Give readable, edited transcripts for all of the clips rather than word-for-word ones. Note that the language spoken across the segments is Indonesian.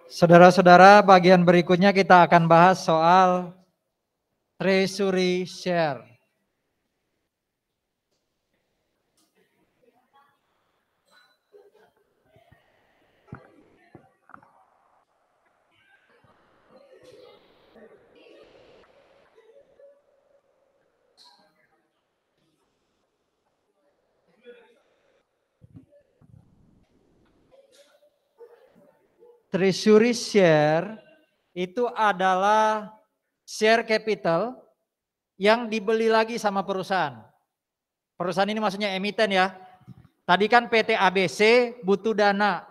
Saudara-saudara, bagian berikutnya kita akan bahas soal treasury share. Treasury share itu adalah share capital yang dibeli lagi sama perusahaan. Perusahaan ini maksudnya emiten ya. Tadi kan PT ABC butuh dana.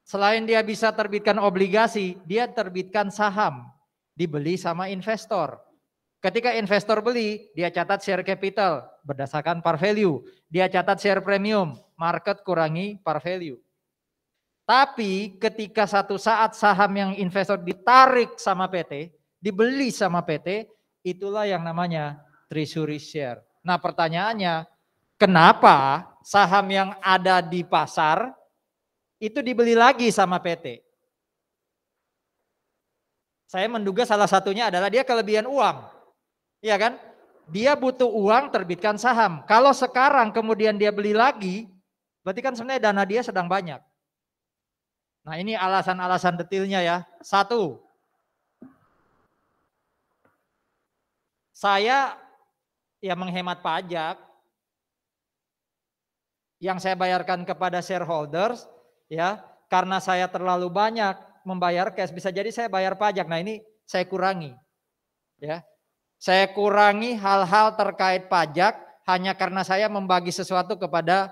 Selain dia bisa terbitkan obligasi, dia terbitkan saham. Dibeli sama investor. Ketika investor beli, dia catat share capital berdasarkan par value. Dia catat share premium, market kurangi par value. Tapi ketika satu saat saham yang investor ditarik sama PT, dibeli sama PT, itulah yang namanya treasury share. Nah pertanyaannya, kenapa saham yang ada di pasar itu dibeli lagi sama PT? Saya menduga salah satunya adalah dia kelebihan uang. Iya kan? Dia butuh uang terbitkan saham. Kalau sekarang kemudian dia beli lagi, berarti kan sebenarnya dana dia sedang banyak. Nah ini alasan-alasan detailnya ya. Satu, saya ya menghemat pajak yang saya bayarkan kepada shareholders ya, karena saya terlalu banyak membayar cash, bisa jadi saya bayar pajak. Nah ini saya kurangi ya. Saya kurangi hal-hal terkait pajak hanya karena saya membagi sesuatu kepada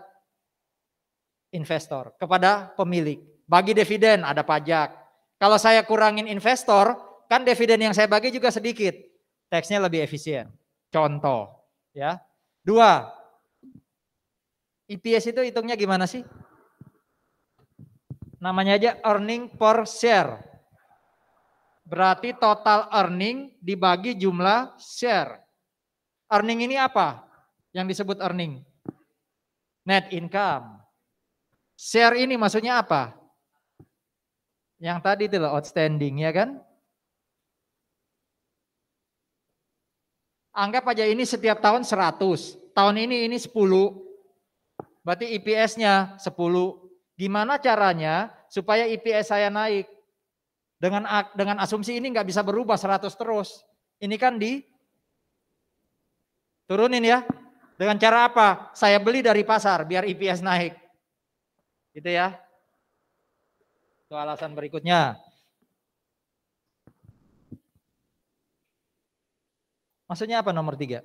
investor, kepada pemilik. Bagi dividen ada pajak. Kalau saya kurangin investor, kan dividen yang saya bagi juga sedikit. Taxnya lebih efisien. Contoh, ya. Dua, EPS itu hitungnya gimana sih? Namanya aja earning per share. Berarti total earning dibagi jumlah share. Earning ini apa? Yang disebut earning? Net income. Share ini maksudnya apa? Yang tadi itu loh outstanding ya kan? Anggap aja ini setiap tahun 100. Tahun ini 10. Berarti EPS-nya 10. Gimana caranya supaya EPS saya naik? Dengan asumsi ini nggak bisa berubah 100 terus. Ini kan turunin ya. Dengan cara apa? Saya beli dari pasar biar EPS naik. Gitu ya. Itu alasan berikutnya. Maksudnya apa nomor 3?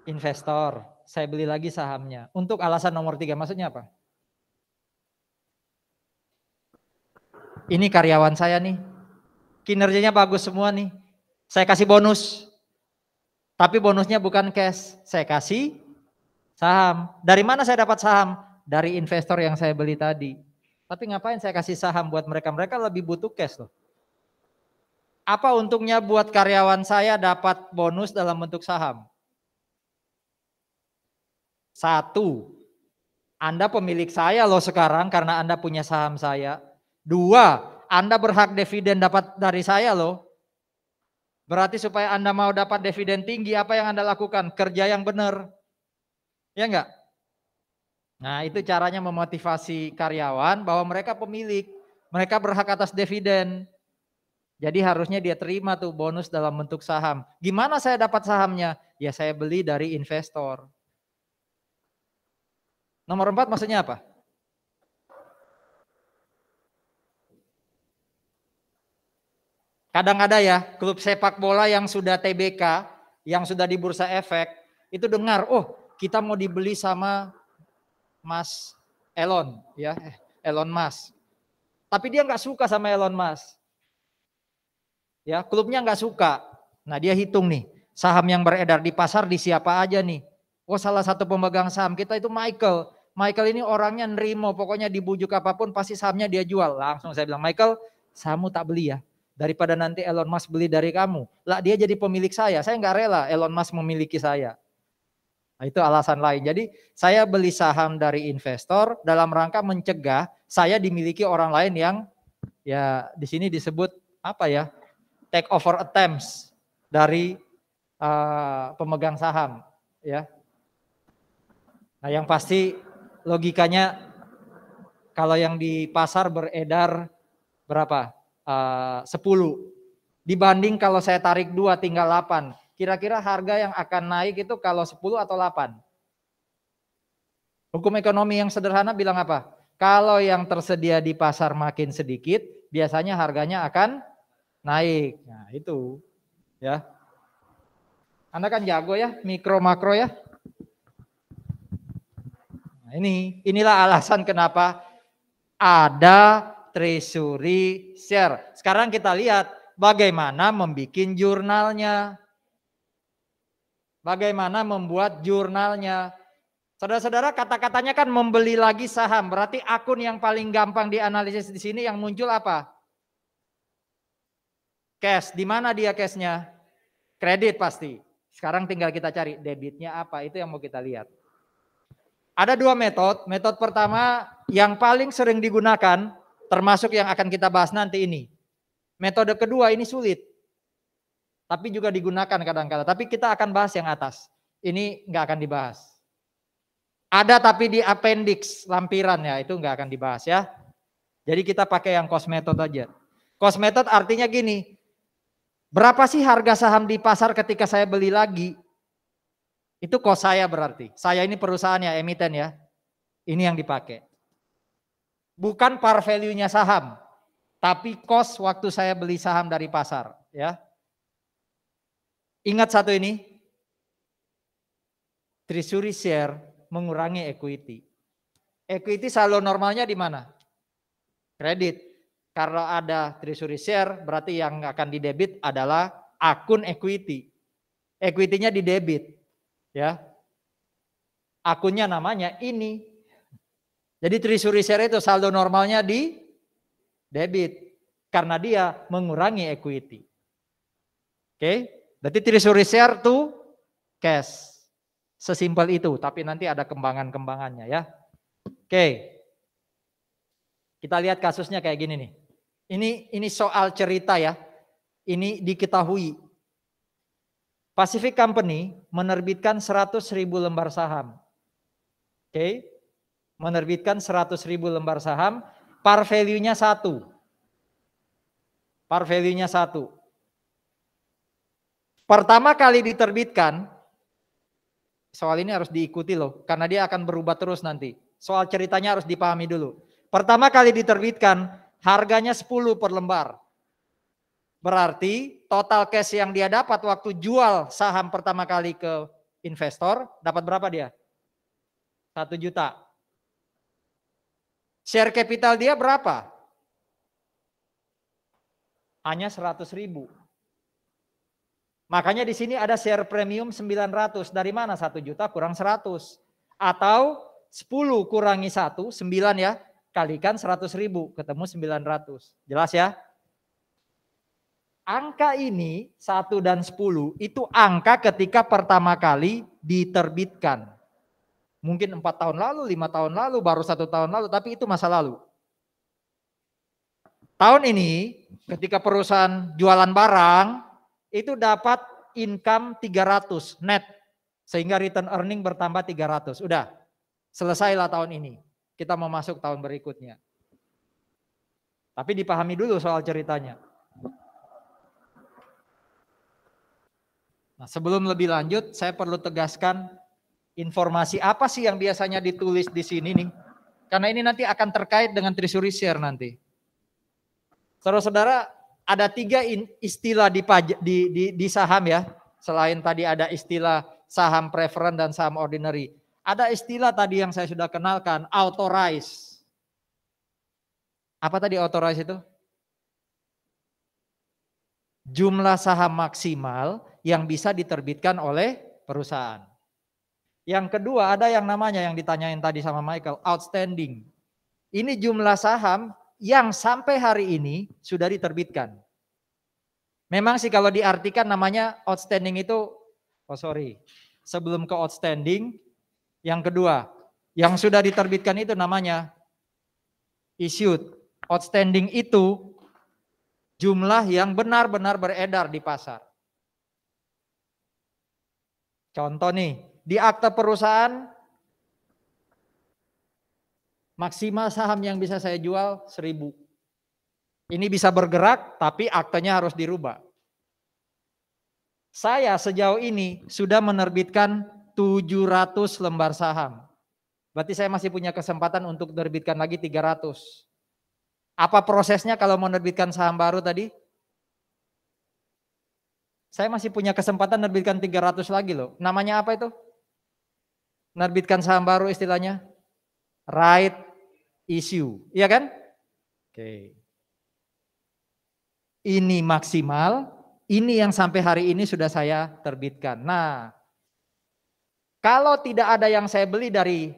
Investor, saya beli lagi sahamnya. Untuk alasan nomor 3, maksudnya apa? Ini karyawan saya nih, kinerjanya bagus semua nih. Saya kasih bonus, tapi bonusnya bukan cash, saya kasih saham. Dari mana saya dapat saham? Dari investor yang saya beli tadi. Tapi ngapain saya kasih saham buat mereka? Mereka lebih butuh cash loh. Apa untungnya buat karyawan saya dapat bonus dalam bentuk saham? Satu, Anda pemilik saya loh sekarang karena Anda punya saham saya. Dua, Anda berhak dividen dapat dari saya loh. Berarti supaya Anda mau dapat dividen tinggi, apa yang Anda lakukan? Kerja yang benar. Ya enggak? Nah itu caranya memotivasi karyawan bahwa mereka pemilik. Mereka berhak atas dividen. Jadi harusnya dia terima tuh bonus dalam bentuk saham. Gimana saya dapat sahamnya? Ya saya beli dari investor. Nomor 4 maksudnya apa? Kadang ada ya klub sepak bola yang sudah TBK, yang sudah di Bursa Efek, itu dengar, oh kita mau dibeli sama Mas Elon, ya Elon Musk. Tapi dia nggak suka sama Elon Musk. Ya, klubnya nggak suka. Nah dia hitung nih, saham yang beredar di pasar di siapa aja nih. Oh salah satu pemegang saham kita itu Michael. Michael ini orangnya nerimo, pokoknya dibujuk apapun pasti sahamnya dia jual. Langsung saya bilang, Michael, sahammu tak beli ya. Daripada nanti Elon Musk beli dari kamu. Lah dia jadi pemilik saya nggak rela Elon Musk memiliki saya. Nah, itu alasan lain. Jadi saya beli saham dari investor dalam rangka mencegah saya dimiliki orang lain yang ya di sini disebut apa ya, take over attempts dari pemegang saham, ya. Nah, yang pasti logikanya kalau yang di pasar beredar berapa? 10. Dibanding kalau saya tarik 2 tinggal 8. Kira-kira harga yang akan naik itu kalau 10 atau 8? Hukum ekonomi yang sederhana bilang apa? Kalau yang tersedia di pasar makin sedikit, biasanya harganya akan naik. Nah, itu ya. Anda kan jago ya, mikro makro ya. Nah, inilah alasan kenapa ada treasury share. Sekarang kita lihat bagaimana membuat jurnalnya. Bagaimana membuat jurnalnya. Saudara-saudara, kata-katanya kan membeli lagi saham. Berarti akun yang paling gampang dianalisis di sini yang muncul apa? Cash. Di mana dia cashnya? Kredit pasti. Sekarang tinggal kita cari debitnya apa. Itu yang mau kita lihat. Ada 2 metode. Metode pertama yang paling sering digunakan, termasuk yang akan kita bahas nanti ini. Metode kedua ini sulit. Tapi juga digunakan kadang-kadang. Tapi kita akan bahas yang atas. Ini nggak akan dibahas. Ada tapi di appendix lampiran ya, itu nggak akan dibahas ya. Jadi kita pakai yang cost method aja. Cost method artinya gini, berapa sih harga saham di pasar ketika saya beli lagi? Itu cost saya berarti. Saya ini perusahaan ya, emiten ya. Ini yang dipakai. Bukan par value-nya saham, tapi cost waktu saya beli saham dari pasar ya. Ingat satu ini, treasury share mengurangi equity. Equity saldo normalnya di mana? Kredit. Kalau ada treasury share berarti yang akan didebit adalah akun equity. Equity-nya didebit. Ya. Akunnya namanya ini. Jadi treasury share itu saldo normalnya di debit karena dia mengurangi equity. Oke? Berarti treasury share tuh cash. Sesimpel itu, tapi nanti ada kembangan-kembangannya ya. Oke. Kita lihat kasusnya kayak gini nih. Ini soal cerita ya. Ini diketahui. Pacific Company menerbitkan 100.000 lembar saham. Oke. Menerbitkan 100.000 lembar saham, par value-nya 1. Par value-nya 1. Pertama kali diterbitkan, soal ini harus diikuti loh, karena dia akan berubah terus nanti. Soal ceritanya harus dipahami dulu. Pertama kali diterbitkan, harganya 10 per lembar. Berarti total cash yang dia dapat waktu jual saham pertama kali ke investor, dapat berapa dia? 1 juta. Share capital dia berapa? Hanya 100.000. Makanya di sini ada share premium 900. Dari mana 1 juta kurang 100? Atau 10 kurangi 1, 9 ya. Kalikan 100.000, ketemu 900. Jelas ya? Angka ini 1 dan 10 itu angka ketika pertama kali diterbitkan. Mungkin 4 tahun lalu, 5 tahun lalu, baru 1 tahun lalu, tapi itu masa lalu. Tahun ini ketika perusahaan jualan barang, itu dapat income 300 net. Sehingga return earning bertambah 300. Udah, selesailah tahun ini. Kita mau masuk tahun berikutnya. Tapi dipahami dulu soal ceritanya. Nah, sebelum lebih lanjut, saya perlu tegaskan informasi apa sih yang biasanya ditulis di sini nih. Karena ini nanti akan terkait dengan treasury share nanti. Saudara-saudara, ada 3 istilah di saham ya. Selain tadi ada istilah saham preference dan saham ordinary. Ada istilah tadi yang saya sudah kenalkan, authorize. Apa tadi authorize itu? Jumlah saham maksimal yang bisa diterbitkan oleh perusahaan. Yang kedua ada yang namanya yang ditanyain tadi sama Michael, outstanding. Ini jumlah saham yang sampai hari ini sudah diterbitkan. Memang sih kalau diartikan namanya outstanding itu, sebelum ke outstanding. Yang kedua, yang sudah diterbitkan itu namanya issued. Outstanding itu jumlah yang benar-benar beredar di pasar. Contoh nih, di akte perusahaan maksimal saham yang bisa saya jual 1.000. Ini bisa bergerak tapi aktenya harus dirubah. Saya sejauh ini sudah menerbitkan 700 lembar saham. Berarti saya masih punya kesempatan untuk menerbitkan lagi 300. Apa prosesnya kalau menerbitkan saham baru tadi? Saya masih punya kesempatan menerbitkan 300 lagi loh. Namanya apa itu? Menerbitkan saham baru istilahnya right issue. Iya kan? Oke. Ini maksimal, ini yang sampai hari ini sudah saya terbitkan. Nah, kalau tidak ada yang saya beli dari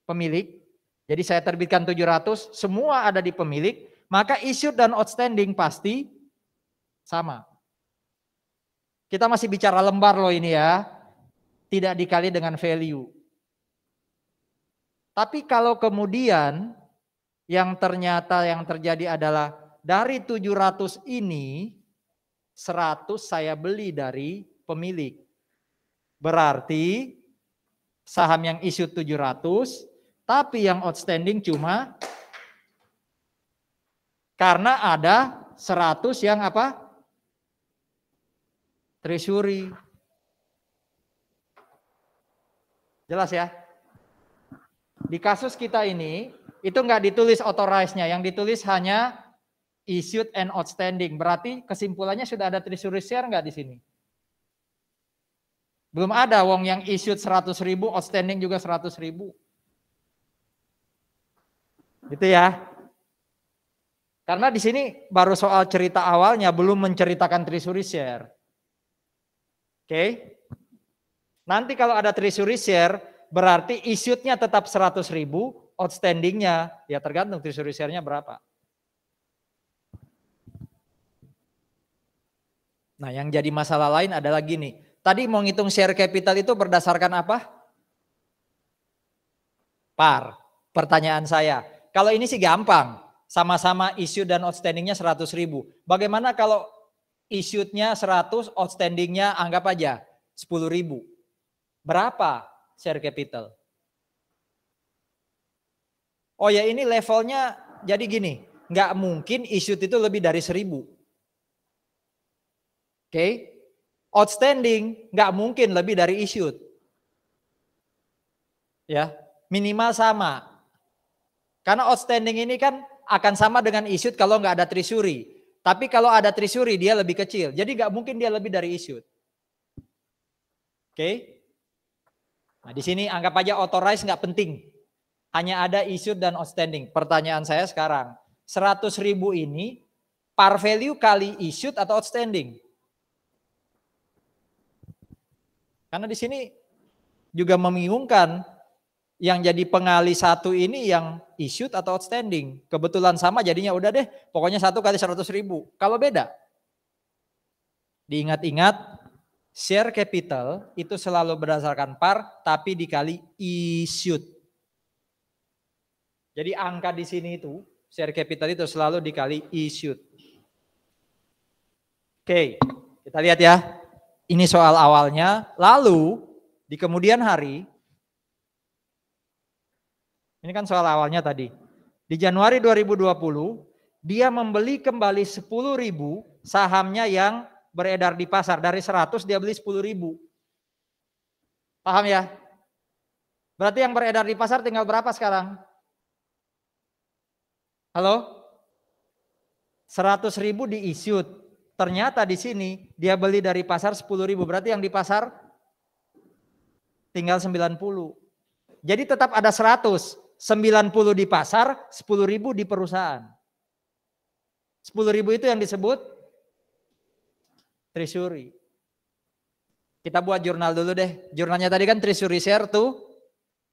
pemilik, jadi saya terbitkan 700, semua ada di pemilik, maka issued dan outstanding pasti sama. Kita masih bicara lembar loh ini ya, tidak dikali dengan value. Tapi kalau kemudian yang ternyata yang terjadi adalah dari 700 ini 100 saya beli dari pemilik. Berarti saham yang issued 700, tapi yang outstanding cuma karena ada 100 yang apa? Treasury. Jelas ya? Di kasus kita ini itu nggak ditulis authorized-nya, yang ditulis hanya issued and outstanding. Berarti kesimpulannya sudah ada treasury share nggak di sini? Belum ada, wong yang issued 100.000, outstanding juga 100.000. Gitu ya. Karena di sini baru soal cerita awalnya, belum menceritakan treasury share. Oke. Nanti kalau ada treasury share, berarti issued-nya tetap 100.000, outstanding-nya ya tergantung treasury share-nya berapa. Nah, yang jadi masalah lain adalah gini. Tadi mau ngitung share capital itu berdasarkan apa? Par. Pertanyaan saya, kalau ini sih gampang. Sama-sama issue dan outstanding-nya 100.000. Bagaimana kalau issued-nya 100, outstanding-nya anggap aja 10.000. Berapa share capital? Oh ya, ini levelnya jadi gini, nggak mungkin issued itu lebih dari 1.000. Oke, outstanding nggak mungkin lebih dari issued. Ya, minimal sama. Karena outstanding ini kan akan sama dengan issued kalau nggak ada treasury. Tapi kalau ada treasury dia lebih kecil. Jadi nggak mungkin dia lebih dari issued. Oke. Nah, di sini anggap aja authorized nggak penting. Hanya ada issued dan outstanding. Pertanyaan saya sekarang, 100.000 ini par value kali issued atau outstanding? Karena di sini juga membingungkan, yang jadi pengali satu ini yang issued atau outstanding. Kebetulan sama jadinya udah deh, pokoknya 1 kali 100.000. Kalau beda, diingat-ingat, share capital itu selalu berdasarkan par, tapi dikali issued. Jadi angka di sini itu, share capital itu selalu dikali issued. Oke, kita lihat ya. Ini soal awalnya. Lalu di kemudian hari, ini kan soal awalnya tadi. Di Januari 2020, dia membeli kembali 10.000 sahamnya yang beredar di pasar. Dari 100 dia beli 10.000. Paham ya? Berarti yang beredar di pasar tinggal berapa sekarang? Halo? 100.000 di issued. Ternyata di sini dia beli dari pasar 10.000. Berarti yang di pasar tinggal 90. Jadi tetap ada 100. 90 di pasar, 10.000 di perusahaan. 10.000 itu yang disebut treasury. Kita buat jurnal dulu deh. Jurnalnya tadi kan treasury share to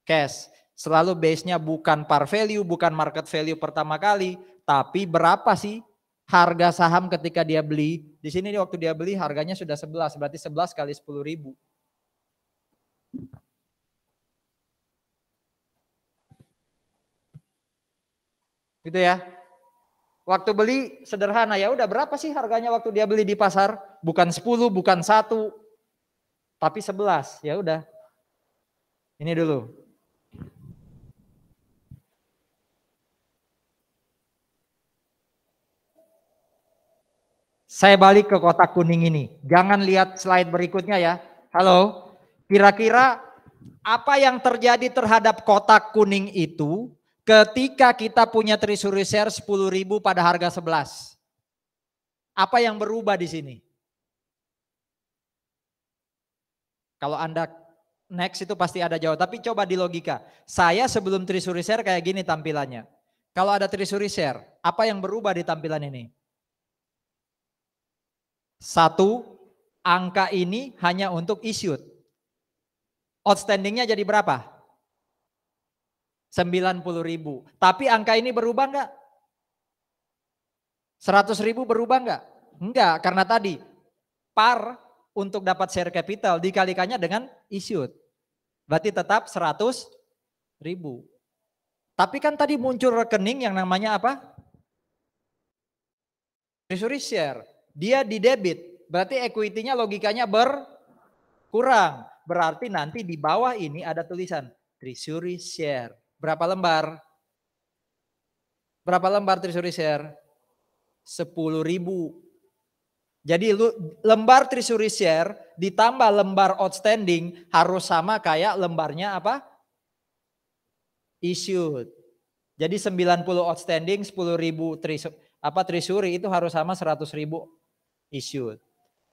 cash. Selalu base-nya bukan par value, bukan market value pertama kali, tapi berapa sih harga saham ketika dia beli. Di sini waktu dia beli harganya sudah 11, berarti 11 kali 10.000. Gitu ya. Waktu beli sederhana, ya udah berapa sih harganya waktu dia beli di pasar? Bukan 10, bukan 1, tapi 11. Ya udah. Ini dulu. Saya balik ke kotak kuning ini. Jangan lihat slide berikutnya ya. Halo. Kira-kira apa yang terjadi terhadap kotak kuning itu ketika kita punya treasury share 10.000 pada harga 11? Apa yang berubah di sini? Kalau Anda next itu pasti ada jawab, tapi coba di logika. Saya sebelum treasury share kayak gini tampilannya. Kalau ada treasury share, apa yang berubah di tampilan ini? Satu, angka ini hanya untuk issued. Outstandingnya jadi berapa? 90.000. Tapi angka ini berubah enggak? 100.000 berubah enggak? Enggak, karena tadi par untuk dapat share capital dikalikannya dengan issued. Berarti tetap 100.000. Tapi kan tadi muncul rekening yang namanya apa? Treasury share. Dia di debit. Berarti equity-nya logikanya berkurang. Berarti nanti di bawah ini ada tulisan treasury share. Berapa lembar? Berapa lembar treasury share? 10.000. Jadi lembar treasury share ditambah lembar outstanding harus sama kayak lembarnya apa? Issued. Jadi 90 outstanding, 10.000 treasury itu harus sama 100.000 issued.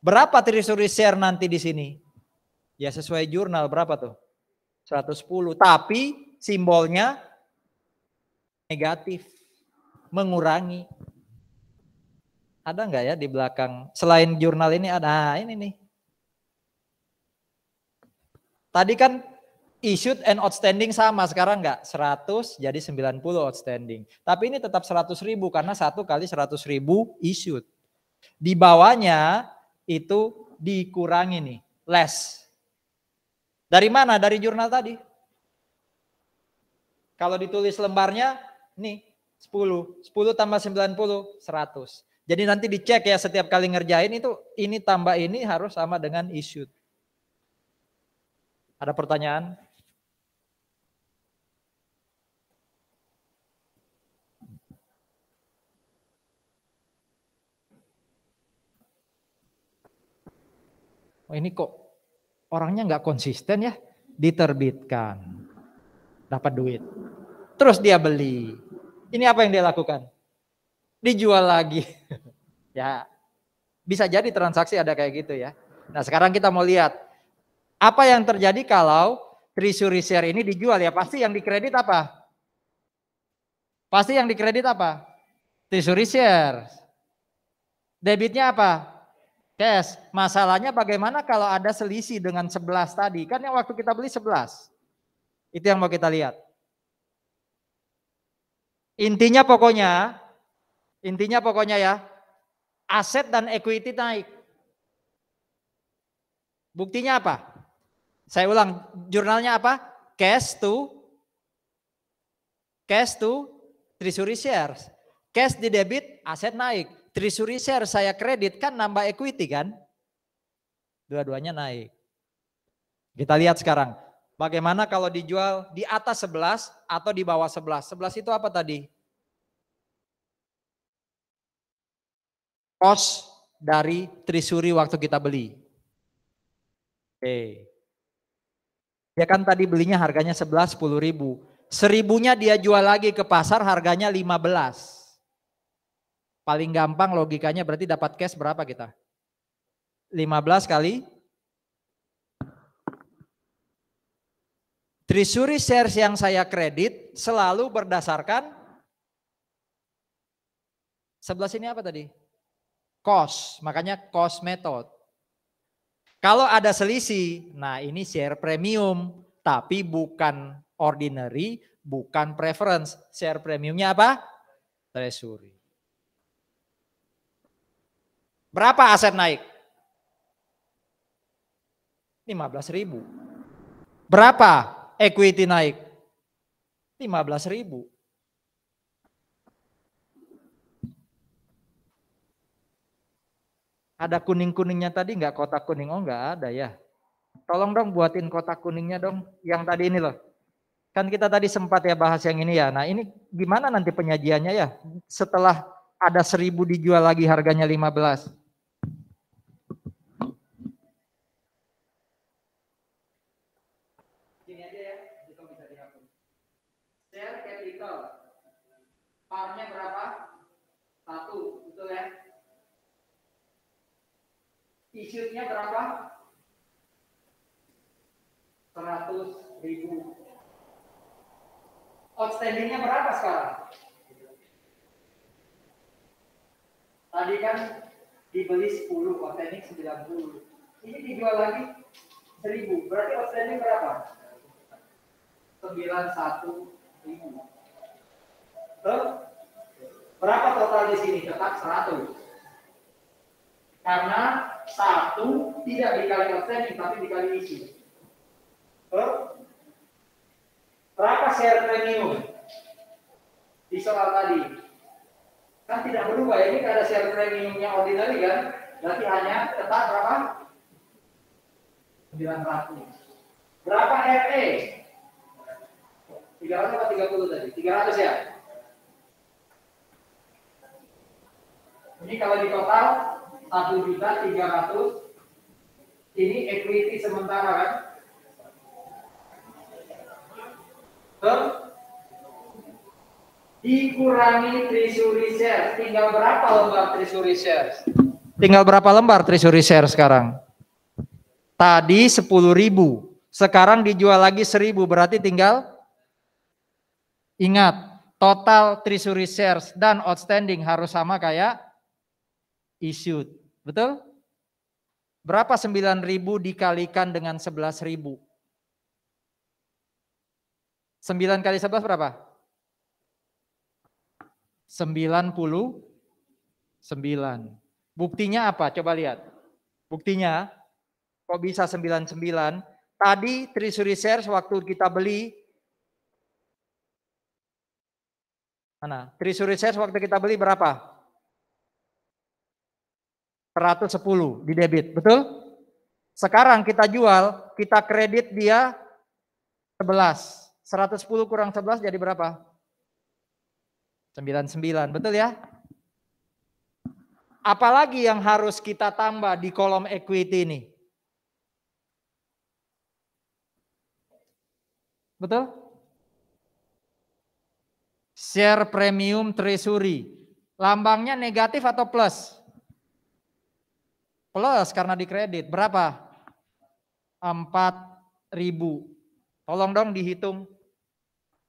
Berapa treasury share nanti di sini? Ya sesuai jurnal berapa tuh? 110. Tapi simbolnya negatif, mengurangi. Ada nggak ya di belakang? Selain jurnal ini ada, nah ini nih. Tadi kan issued and outstanding sama, sekarang enggak 100 jadi 90 outstanding. Tapi ini tetap 100.000 karena 1 kali 100.000 issued. Di bawahnya itu dikurangi nih, less. Dari mana? Dari jurnal tadi. Kalau ditulis lembarnya nih 10 tambah 90, 100. Jadi nanti dicek ya setiap kali ngerjain itu ini tambah ini harus sama dengan issued. Ada pertanyaan? Oh ini kok orangnya nggak konsisten ya, diterbitkan, dapat duit, terus dia beli. Ini apa yang dia lakukan? Dijual lagi. Ya, bisa jadi transaksi ada kayak gitu ya. Nah sekarang kita mau lihat apa yang terjadi kalau treasury share ini dijual ya. Pasti yang dikredit apa? Pasti yang dikredit apa? Treasury share. Debitnya apa? Cash. Masalahnya bagaimana kalau ada selisih dengan 11 tadi? Kan yang waktu kita beli 11. Itu yang mau kita lihat. Intinya pokoknya ya, aset dan equity naik. Buktinya apa? Saya ulang, jurnalnya apa? Cash to treasury shares. Cash di debit, aset naik. Treasury share saya kredit kan nambah equity kan? Dua-duanya naik. Kita lihat sekarang. Bagaimana kalau dijual di atas 11 atau di bawah 11? 11 itu apa tadi? Cost dari treasury waktu kita beli. Oke. Dia kan tadi belinya harganya 11, 10.000. 1.000-nya dia jual lagi ke pasar harganya 15. Paling gampang logikanya berarti dapat cash berapa kita? 15 kali treasury shares yang saya kredit selalu berdasarkan 11 ini apa tadi? Cost, makanya cost method. Kalau ada selisih, nah ini share premium, tapi bukan ordinary, bukan preference. Share premiumnya apa? Treasury. Berapa aset naik? 15.000. Berapa equity naik? 15.000. Ada kuning-kuningnya tadi nggak, kotak kuning? Oh nggak ada ya. Tolong dong buatin kotak kuningnya dong. Yang tadi ini loh. Kan kita tadi sempat ya bahas yang ini ya. Nah ini gimana nanti penyajiannya ya? Setelah ada 1000 dijual lagi harganya 15. Gini aja ya, itu bisa dihapus. Share capital. Par-nya berapa? 1, betul ya? Issue-nya berapa? 100.000. Outstanding-nya berapa sekarang? Tadi kan dibeli 10, outstanding 90. Ini dijual lagi 1000. Berarti outstanding berapa? 91.000. Berapa total di sini? Tetap 100. Karena 1 tidak dikali outstanding, tapi dikali isi. Berapa share premium di soal tadi? Kan tidak berubah ya, ini ada share premiumnya ordinary kan? Berarti hanya tetap berapa? 900. Berapa FE? 300 atau 30 tadi? 300 ya? Ini kalau di total 1.300.000. Ini equity sementara kan? Dikurangi treasury shares. Tinggal berapa lembar treasury shares? Tinggal berapa lembar treasury shares sekarang? Tadi 10.000. Sekarang dijual lagi 1.000. Berarti tinggal, ingat, total treasury shares dan outstanding harus sama kayak issued. Betul? Berapa 9.000 dikalikan dengan 11.000? 9 kali 11 berapa? 99. Buktinya apa? Coba lihat. Buktinya, kok bisa 99? Tadi treasury shares waktu kita beli, mana? Treasury shares waktu kita beli berapa? 110 di debit, betul? Sekarang kita jual, kita kredit dia 11. 110 kurang 11 jadi berapa? 99, betul ya? Apalagi yang harus kita tambah di kolom equity ini? Betul? Share premium treasury. Lambangnya negatif atau plus? Plus karena dikredit. Berapa? 4.000. Tolong dong dihitung.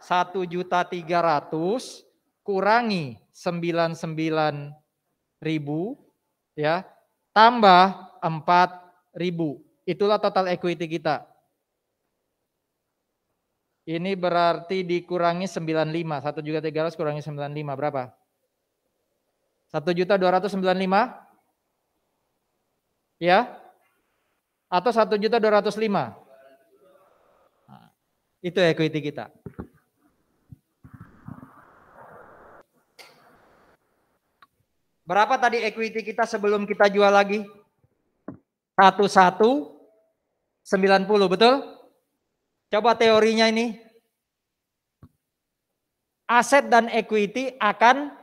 1.300.000 kurangi 99.000 ya, tambah 4.000. Itulah total equity kita. Ini berarti dikurangi 95. 1.300.000 kurangi 95 berapa? 1.295 ya? Atau 1.205? Nah, itu equity kita. Berapa tadi equity kita sebelum kita jual lagi? 1190, betul? Coba teorinya ini. Aset dan equity akan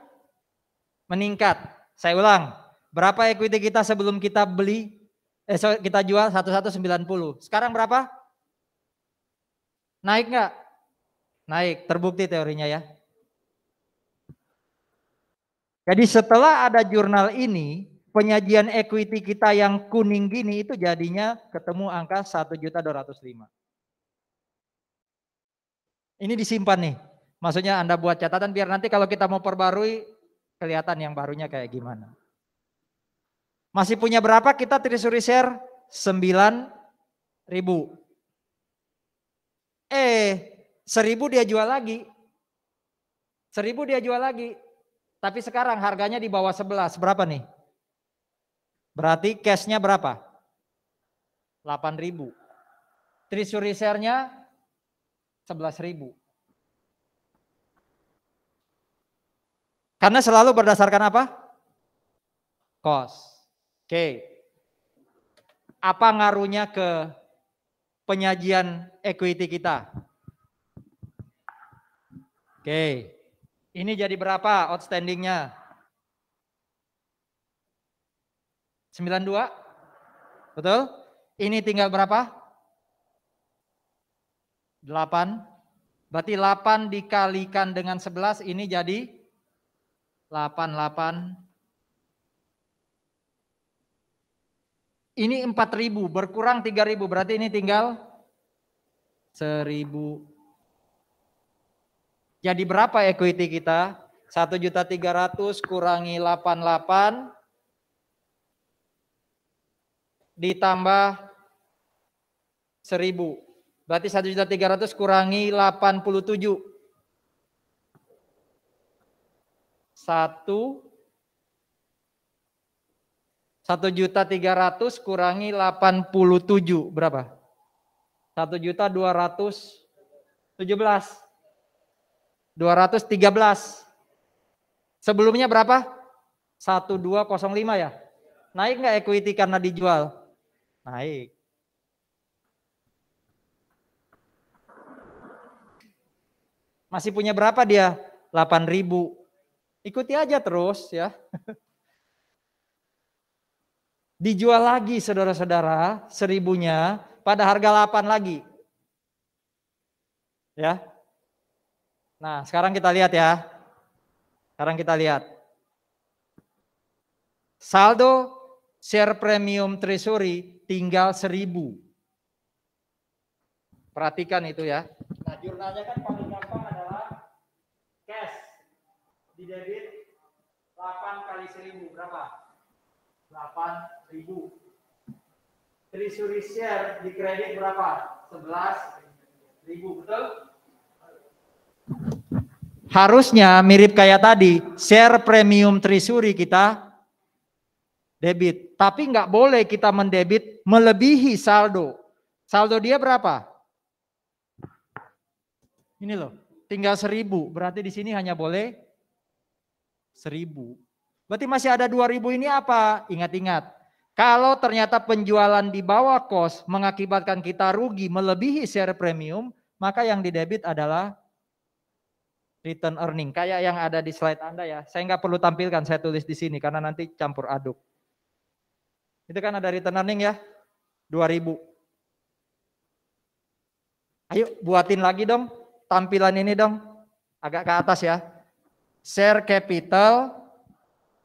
meningkat. Saya ulang. Berapa equity kita sebelum kita beli? Kita jual 1190. Sekarang berapa? Naik nggak? Naik. Terbukti teorinya ya. Jadi setelah ada jurnal ini, penyajian equity kita yang kuning gini itu jadinya ketemu angka 1.205. Ini disimpan nih. Maksudnya Anda buat catatan biar nanti kalau kita mau perbarui kelihatan yang barunya kayak gimana. Masih punya berapa kita treasury share? 9.000. 1.000 dia jual lagi. 1.000 dia jual lagi. Tapi sekarang harganya di bawah 11. Berapa nih? Berarti cashnya berapa? 8.000. Treasury share-nya 11.000. Karena selalu berdasarkan apa? Cost. Oke. Apa ngaruhnya ke penyajian equity kita? Oke. Ini jadi berapa outstandingnya? 92? Betul? Ini tinggal berapa? 8. Berarti 8 dikalikan dengan 11 ini jadi 88. Ini 4.000 berkurang 3.000 berarti ini tinggal 1.000. Jadi berapa equity kita? 1.300.000 kurangi 88 ditambah 1.000. Berarti 1.300.000 kurangi 87. 1.300.000 kurangi 87 berapa? 1.217. 213. Sebelumnya berapa? 1205 ya? Naik nggak equity karena dijual? Naik. Masih punya berapa dia? 8.000. Ikuti aja terus ya. Dijual lagi saudara-saudara 1.000-nya pada harga 8 lagi. Ya. Nah, sekarang kita lihat ya. Sekarang kita lihat. Saldo share premium treasury tinggal 1.000. Perhatikan itu ya. Nah, jurnalnya kan paling gampang adalah cash di debit 8 kali 1.000 berapa? 8.000. Treasury share di kredit berapa? 11.000, betul? Harusnya mirip kayak tadi, share premium treasury kita debit. Tapi nggak boleh kita mendebit melebihi saldo. Saldo dia berapa? Ini loh, tinggal 1.000. Berarti di sini hanya boleh 1.000. Berarti masih ada 2.000 ini apa? Ingat-ingat. Kalau ternyata penjualan di bawah cost mengakibatkan kita rugi melebihi share premium, maka yang didebit adalah return earning. Kayak yang ada di slide Anda ya. Saya nggak perlu tampilkan, saya tulis di sini karena nanti campur aduk. Itu kan ada return earning ya, 2.000. Ayo buatin lagi dong tampilan ini dong, agak ke atas ya. Share capital,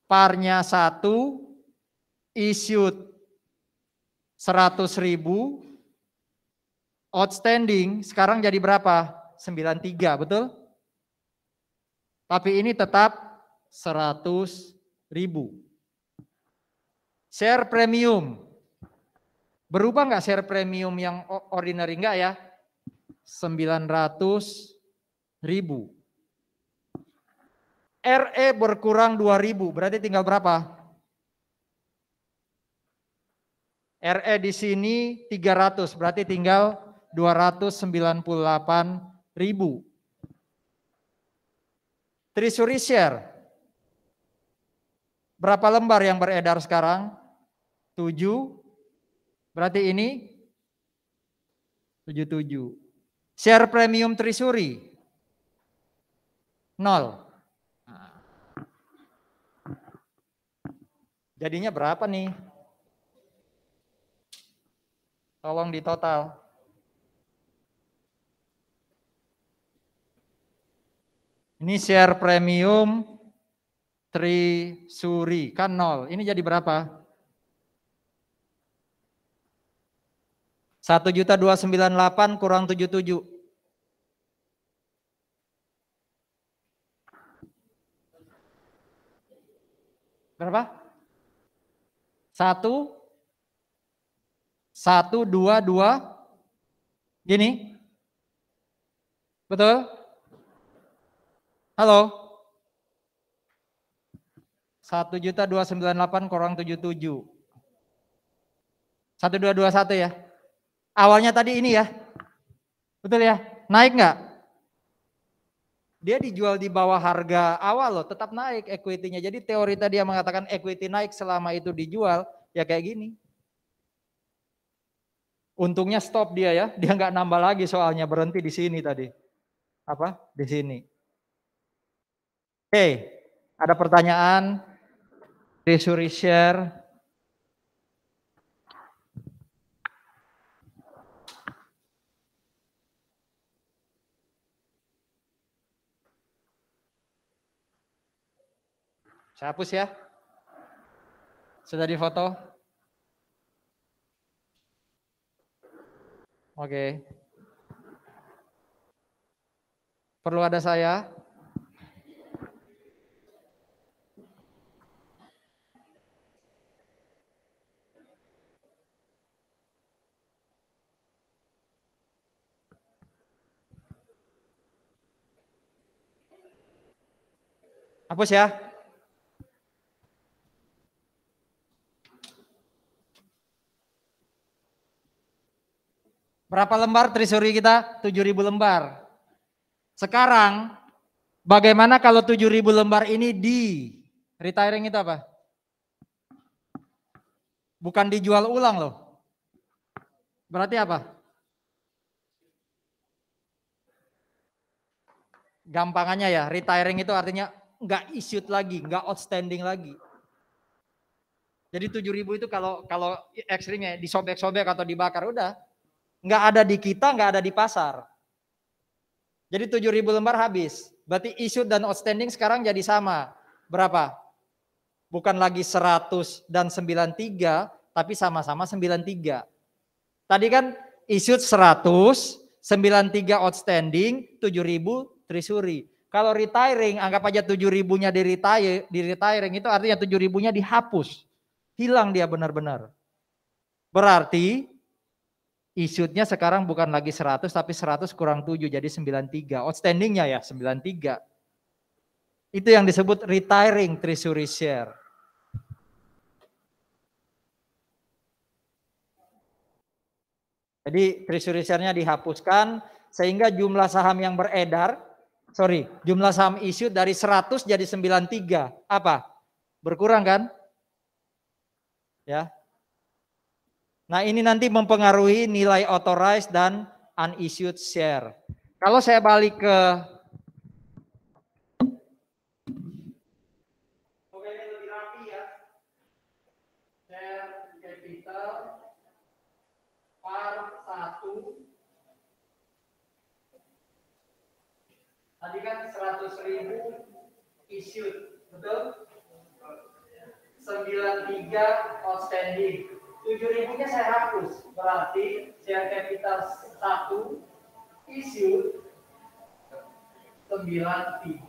parnya 1, issued 100.000, outstanding sekarang jadi berapa? 93, betul? Tapi ini tetap 100.000. Share premium. Berubah nggak share premium yang ordinary? Enggak ya? 900.000. RE berkurang 2.000, berarti tinggal berapa? RE di sini 300, berarti tinggal 298.000. Treasury share. Berapa lembar yang beredar sekarang? 7. Berarti ini 77. Share premium treasury 0. Jadinya berapa nih? Tolong di total. Ini share premium treasury kan 0. Ini jadi berapa? 1.298 kurang 77. Berapa? 1, 2, 2. Gini? Betul? Halo? 1.298 kurang 77. 1.221 ya? Awalnya tadi ini ya? Betul ya? Naik nggak? Dia dijual di bawah harga awal loh, tetap naik equity-nya. Jadi teori tadi yang mengatakan equity naik selama itu dijual, ya kayak gini. Untungnya stop dia ya, dia nggak nambah lagi soalnya berhenti di sini tadi. Apa? Di sini. Oke, ada pertanyaan? Treasury share. Saya hapus ya. Sudah difoto? Oke. Perlu ada saya? Hapus ya. Berapa lembar treasury kita? 7.000 lembar. Sekarang bagaimana kalau 7.000 lembar ini di retiring itu apa? Bukan dijual ulang loh. Berarti apa? Gampangannya ya, retiring itu artinya nggak issued lagi, nggak outstanding lagi. Jadi 7.000 itu kalau ekstrimnya disobek-sobek atau dibakar udah nggak ada di kita, nggak ada di pasar. Jadi 7.000 lembar habis. Berarti issued dan outstanding sekarang jadi sama. Berapa? Bukan lagi 100 dan 93, tapi sama-sama 93. Tadi kan issued 100, 93 outstanding, 7.000 treasury. Kalau retiring, anggap aja 7.000-nya di retiring itu artinya 7.000-nya dihapus. Hilang dia benar-benar. Berarti issued-nya sekarang bukan lagi 100 tapi 100 kurang 7 jadi 93. Outstanding-nya ya 93. Itu yang disebut retiring treasury share. Jadi treasury share-nya dihapuskan sehingga jumlah saham yang beredar, jumlah saham issued dari 100 jadi 93. Apa? Berkurang kan? Ya. Nah, ini nanti mempengaruhi nilai authorized dan unissued share. Kalau saya balik ke lebih rapi ya. Share capital par 1. Tadi kan 100.000 issued, betul? 93 outstanding. 7.000-nya saya hapus. Berarti share capital 1 issued 93.000.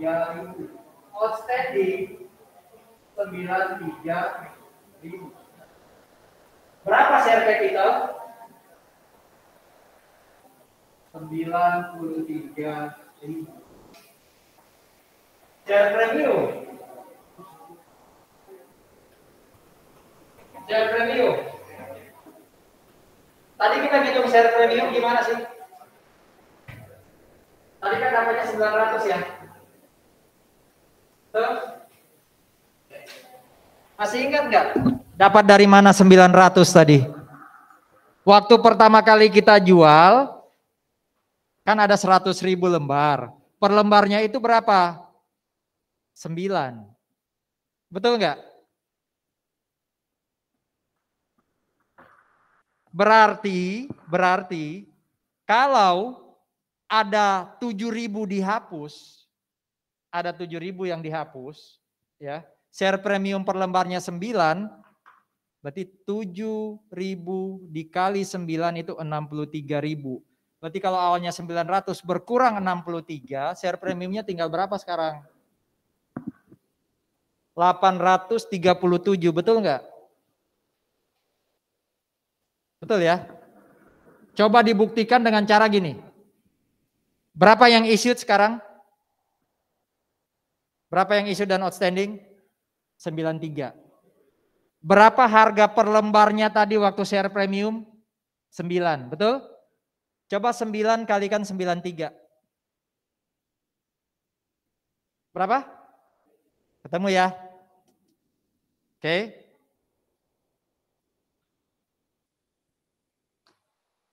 Outstanding 93.000. Berapa share capital? 93.000. Share premium. Share premium. Tadi kita hitung share premium gimana sih? Tadi kan dapatnya 900 ya. Tuh. Masih ingat nggak? Dapat dari mana 900 tadi? Waktu pertama kali kita jual, kan ada 100.000 lembar. Per lembarnya itu berapa? 9. Betul nggak? Berarti kalau ada 7.000 dihapus, ada 7.000 yang dihapus, ya. Share premium per lembarnya 9, berarti 7.000 dikali 9 itu 63.000. Berarti kalau awalnya 900 berkurang 63, share premiumnya tinggal berapa sekarang? 837, betul nggak? Betul ya? Coba dibuktikan dengan cara gini. Berapa yang issued sekarang? Berapa yang issued dan outstanding? 93. Berapa harga per lembarnya tadi waktu share premium? 9, betul? Coba 9 kalikan 93. Berapa? Ketemu ya? Oke.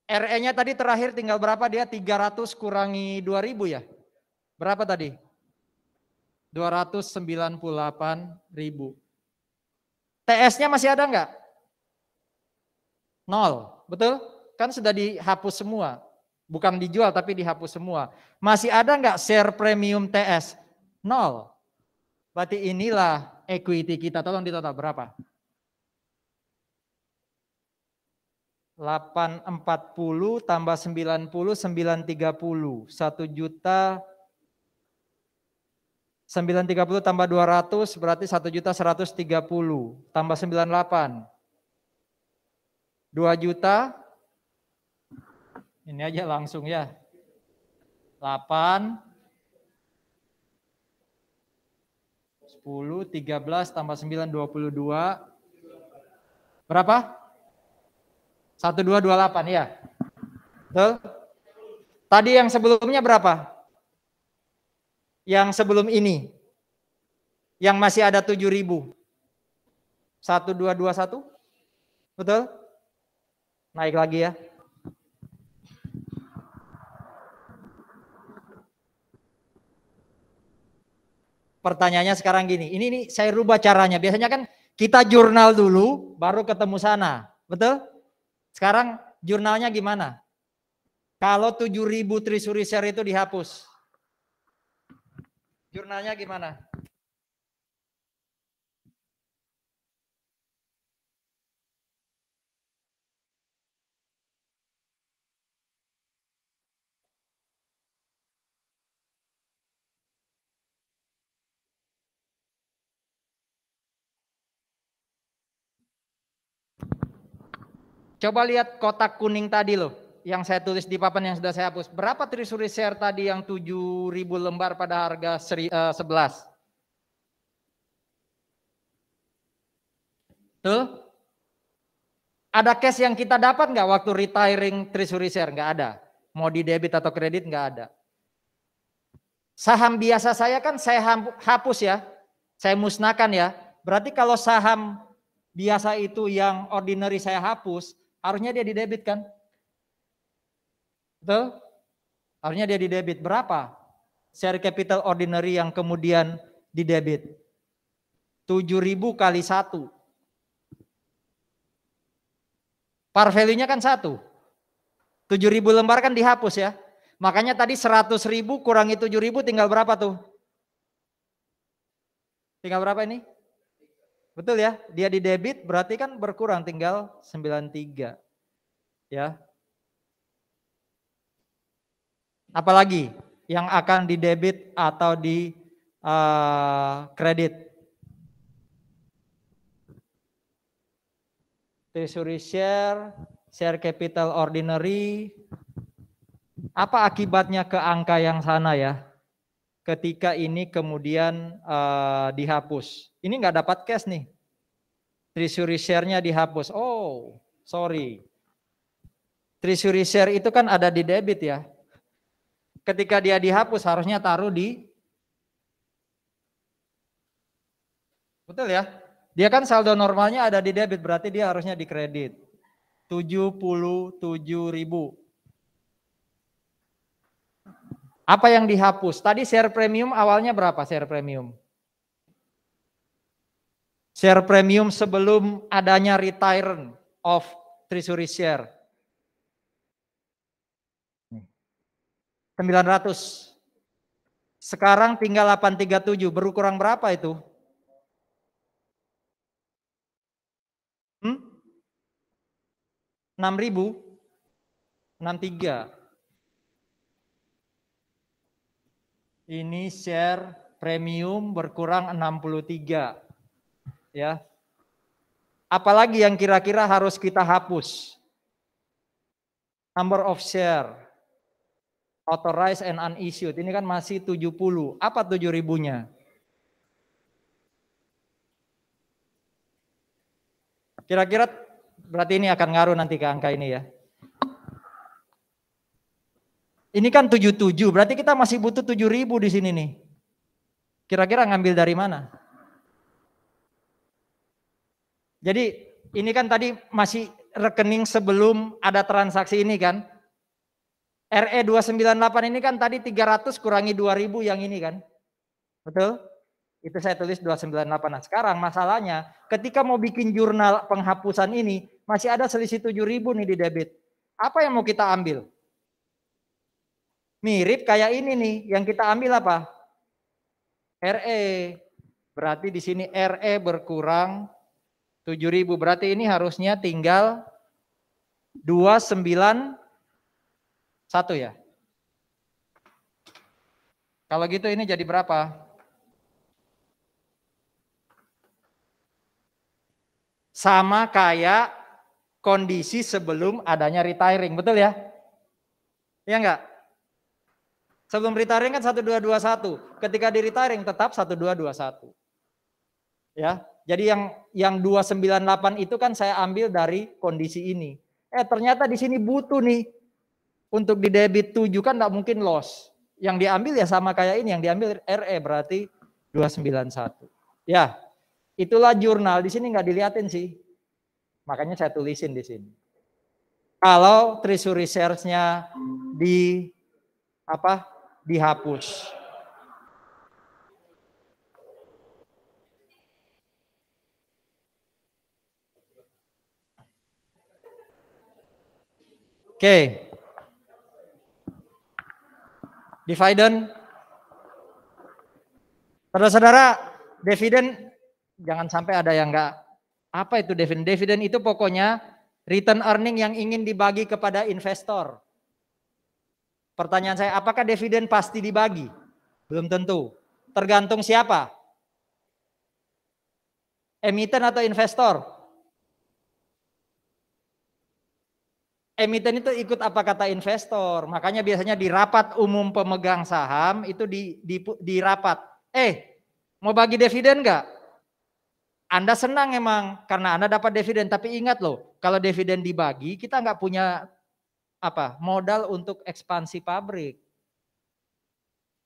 RE-nya tadi terakhir tinggal berapa dia? 300 kurangi 2000 ya? Berapa tadi? 298.000. TS-nya masih ada nggak? 0, betul? Kan sudah dihapus semua. Bukan dijual tapi dihapus semua. Masih ada nggak share premium TS? 0. Berarti inilah equity kita. Tolong ditotal berapa? 840 tambah 90, 930. 1 juta 930 tambah 200 berarti 1.130 tambah 98. 2 juta. Ini aja langsung ya. 8 10 13 tambah 9 22. Berapa? 1228 ya. Betul? Tadi yang sebelumnya berapa? Yang sebelum ini. Yang masih ada 7.000. 1221. Betul? Naik lagi ya. Pertanyaannya sekarang gini. Ini saya rubah caranya. Biasanya kan kita jurnal dulu baru ketemu sana. Betul? Sekarang jurnalnya gimana? Kalau 7.000 treasury share itu dihapus. Jurnalnya gimana? Coba lihat kotak kuning tadi loh. Yang saya tulis di papan yang sudah saya hapus. Berapa treasury share tadi yang 7.000 lembar pada harga 11? Tuh. Ada cash yang kita dapat nggak waktu retiring treasury share? Nggak ada. Mau di debit atau kredit nggak ada. Saham biasa saya kan saya hapus ya. Saya musnahkan ya. Berarti kalau saham biasa itu yang ordinary saya hapus, harusnya dia di debit kan? Betul? Harusnya dia di debit. Berapa? Share capital ordinary yang kemudian di debit. 7.000 kali 1. Par value-nya kan 1. 7.000 lembar kan dihapus ya. Makanya tadi 100.000 kurangi 7.000 tinggal berapa tuh? Tinggal berapa ini? Betul ya? Dia di debit berarti kan berkurang tinggal 93. Ya. Apalagi yang akan di debit atau di kredit? Treasury share, share capital ordinary. Apa akibatnya ke angka yang sana ya? Ketika ini kemudian dihapus. Ini nggak dapat cash nih. Treasury share-nya dihapus. Oh, sorry. Treasury share itu kan ada di debit ya. Ketika dia dihapus harusnya taruh di, betul ya? Dia kan saldo normalnya ada di debit, berarti dia harusnya di kredit. 77.000. Apa yang dihapus? Tadi share premium awalnya berapa share premium? Share premium sebelum adanya return of treasury share. 900. Sekarang tinggal 837, berkurang berapa itu? 6.000? 63. Ini share premium berkurang 63. Ya. Apalagi yang kira-kira harus kita hapus? Number of share. Authorized and unissued. Ini kan masih 70. Apa 7.000-nya? Kira-kira berarti ini akan ngaruh nanti ke angka ini ya. Ini kan 77, berarti kita masih butuh 7.000 di sini nih. Kira-kira ngambil dari mana? Jadi ini kan tadi masih rekening sebelum ada transaksi ini kan. RE 298 ini kan tadi 300 kurangi 2000 yang ini kan. Betul? Itu saya tulis 298. Nah, sekarang masalahnya ketika mau bikin jurnal penghapusan ini masih ada selisih 7000 nih di debit. Apa yang mau kita ambil? Mirip kayak ini nih, yang kita ambil apa? RE. Berarti di sini RE berkurang 7000. Berarti ini harusnya tinggal 291 ya. Kalau gitu ini jadi berapa? Sama kayak kondisi sebelum adanya retiring, betul ya? Iya enggak? Sebelum retiring kan 1221. Ketika di retiring tetap 1221. Ya. Jadi yang 298 itu kan saya ambil dari kondisi ini. Ternyata di sini butuh nih untuk di debit 7 kan enggak mungkin loss. Yang diambil ya sama kayak ini, yang diambil RE berarti 291. Ya. Itulah jurnal, di sini enggak dilihatin sih. Makanya saya tulisin di sini. Kalau treasury shares-nya dihapus. Oke. Dividen. Saudara-saudara, dividen jangan sampai ada yang enggak. Apa itu dividen? Dividen itu pokoknya return earning yang ingin dibagi kepada investor. Pertanyaan saya, apakah dividen pasti dibagi? Belum tentu. Tergantung siapa? Emiten atau investor? Emiten itu ikut apa kata investor. Makanya biasanya di rapat umum pemegang saham itu di rapat. Mau bagi dividen enggak? Anda senang emang karena Anda dapat dividen, tapi ingat loh, kalau dividen dibagi kita nggak punya modal untuk ekspansi pabrik.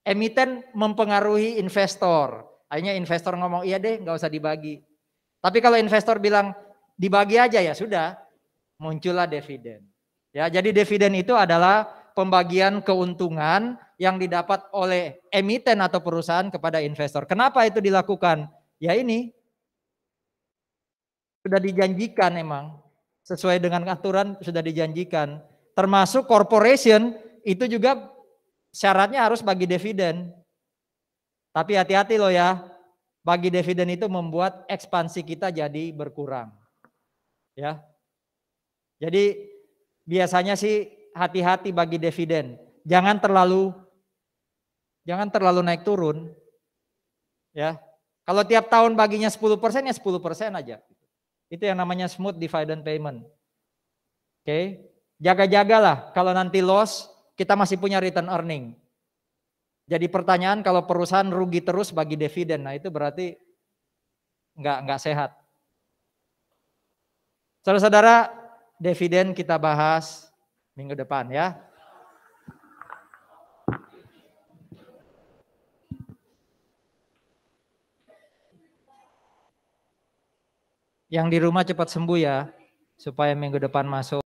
Emiten mempengaruhi investor. Akhirnya investor ngomong iya deh, nggak usah dibagi. Tapi kalau investor bilang dibagi aja ya sudah, muncullah dividen. Ya, jadi dividen itu adalah pembagian keuntungan yang didapat oleh emiten atau perusahaan kepada investor. Kenapa itu dilakukan? Ya ini sudah dijanjikan emang. Sesuai dengan aturan sudah dijanjikan. Termasuk corporation itu juga syaratnya harus bagi dividen. Tapi hati-hati loh ya. Bagi dividen itu membuat ekspansi kita jadi berkurang. Ya. Jadi biasanya sih hati-hati bagi dividen. Jangan terlalu naik turun. Ya. Kalau tiap tahun baginya 10% ya 10% aja. Itu yang namanya smooth dividend payment. Oke. Jaga-jagalah kalau nanti loss kita masih punya return earning. Jadi pertanyaan kalau perusahaan rugi terus bagi dividen, nah itu berarti nggak sehat. Saudara-saudara, dividen kita bahas minggu depan ya. Yang di rumah cepat sembuh ya, supaya minggu depan masuk.